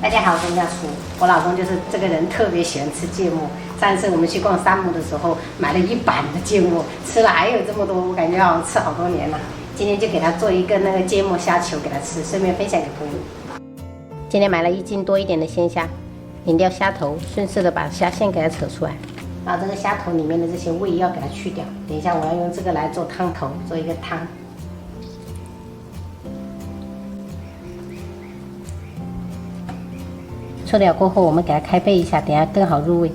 大家好，我是家厨。我老公就是这个人，特别喜欢吃芥末。上一次我们去逛山姆的时候，买了1板的芥末，吃了还有这么多，我感觉好像吃好多年了。今天就给他做一个那个芥末虾球给他吃，顺便分享给朋友。今天买了1斤多一点的鲜虾，拧掉虾头，顺势的把虾线给它扯出来，然后这个虾头里面的这些胃要给它去掉。等一下我要用这个来做汤头，做一个汤。抽掉过后，我们给它开背一下，等下更好入味。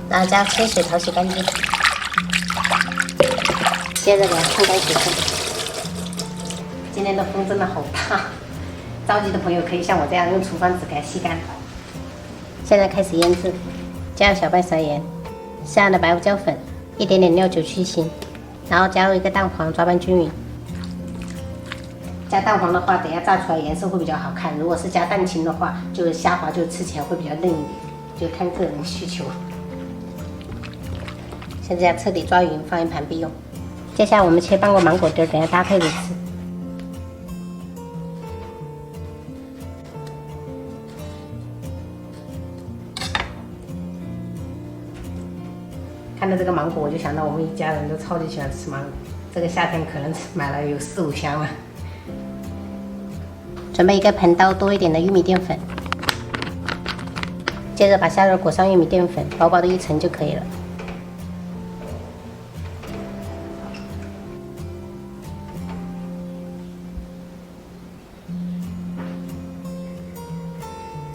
然后加清水淘洗干净，接着给它控干水分。今天的风真的好大，着急的朋友可以像我这样用厨房纸给它吸干。现在开始腌制，加入小半勺盐，适量的白胡椒粉，一点点料酒去腥。然后加入一个蛋黄，抓拌均匀。加蛋黄的话，等一下炸出来颜色会比较好看。如果是加蛋清的话，就是虾滑就吃起来会比较嫩一点，就看个人需求。现在彻底抓匀，放一旁备用。接下来我们切半个芒果丁，等一下搭配着吃。看到这个芒果，我就想到我们一家人都超级喜欢吃芒果。这个夏天可能买了有4、5箱了。准备一个盆刀，多一点的玉米淀粉。接着把虾仁裹上玉米淀粉，薄薄的一层就可以了。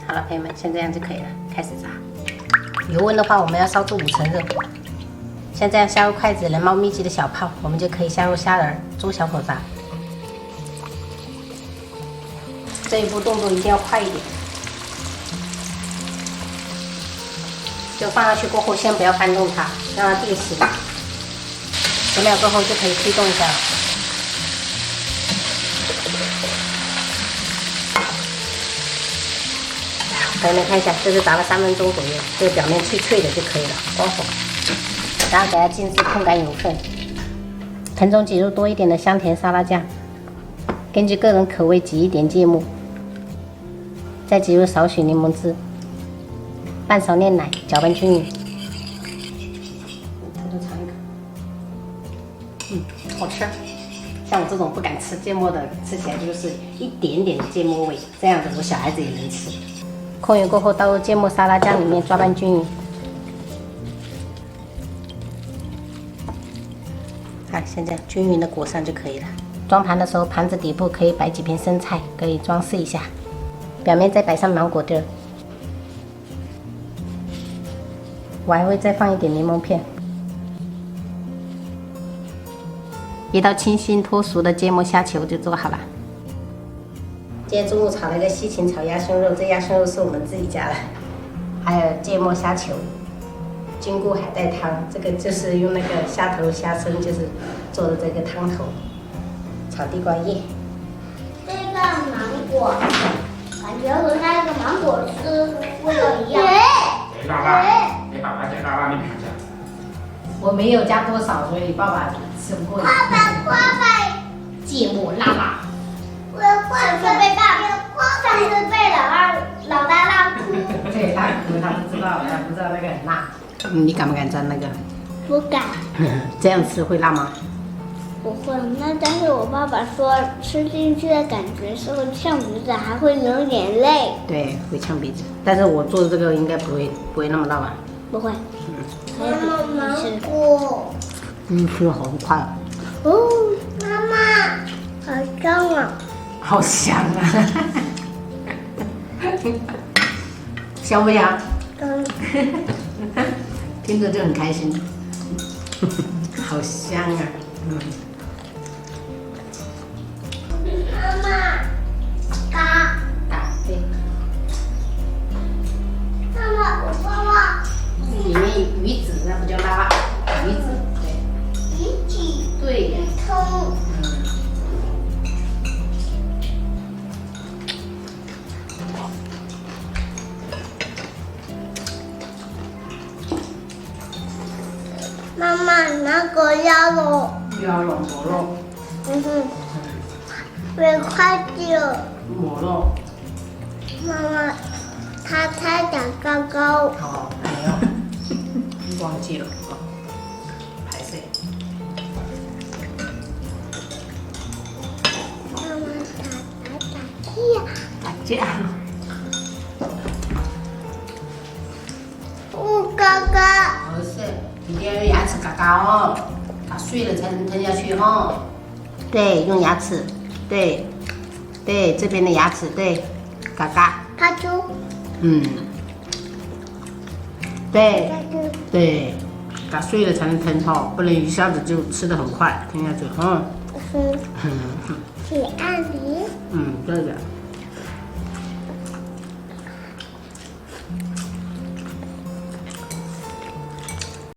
好了，朋友们，像这样就可以了，开始炸。油温的话，我们要烧至5成热。像这样下入筷子能冒密集的小泡，我们就可以下入虾仁，中小火炸。这一步动作一定要快一点，就放上去过后，先不要翻动它，让它定型。10秒过后就可以推动一下了。朋友们看一下，这是炸了3分钟左右，这个表面脆脆的就可以了，关火。然后给它静置控干油分，盆中挤入多一点的香甜沙拉酱，根据个人口味挤一点芥末，再挤入少许柠檬汁，半勺炼奶，搅拌均匀。偷偷尝一口，好吃。像我这种不敢吃芥末的，吃起来就是一点点的芥末味，这样子我小孩子也能吃。控油过后，倒入芥末沙拉酱里面，抓拌均匀。现在均匀的裹上就可以了。装盘的时候，盘子底部可以摆几片生菜，可以装饰一下。表面再摆上芒果丁，我还会再放一点柠檬片。一道清新脱俗的芥末虾球就做好了。今天中午炒了一个西芹炒鸭胸肉，这鸭胸肉是我们自己家的，还有芥末虾球。菌菇海带汤，这个就是用那个虾头、虾身，就是做的这个汤头。炒地瓜叶。这个芒果，感觉和那个芒果丝味道一样。给爸爸，给爸爸加辣辣，你看一下。我没有加多少，所以爸爸吃不过瘾。爸爸，芥末辣辣。我上次被老大辣哭。对，他哭，他不知道，他不知道那个很辣。你敢不敢沾那个？不敢。这样吃会辣吗？不会，但是我爸爸说吃进去的感觉是会呛鼻子，还会流眼泪。对，会呛鼻子。但是我做的这个应该不会那么辣吧？不会。还有芒果。吃的好快啊！哦，妈妈，好香啊！好香啊！香不香？听着就很开心，好香啊！妈妈，嘎，对。妈妈，里面有鱼子，那不叫辣辣，鱼子，对。鱼子。对。葱。妈妈，那个鸭肉要了，没了，嗯哼，没快点。没了。妈妈，他长高高。哦，没有，忘记了啊，拍摄。妈妈打架。不嘎嘎。不是，一定要用牙齿嘎嘎哦，打碎了才能吞下去哦。对，用牙齿，对，对，这边的牙齿，对，嘎嘎。他就对他就对，打碎了才能吞哈，不能一下子就吃得很快，吞下去，是铁案里。对的。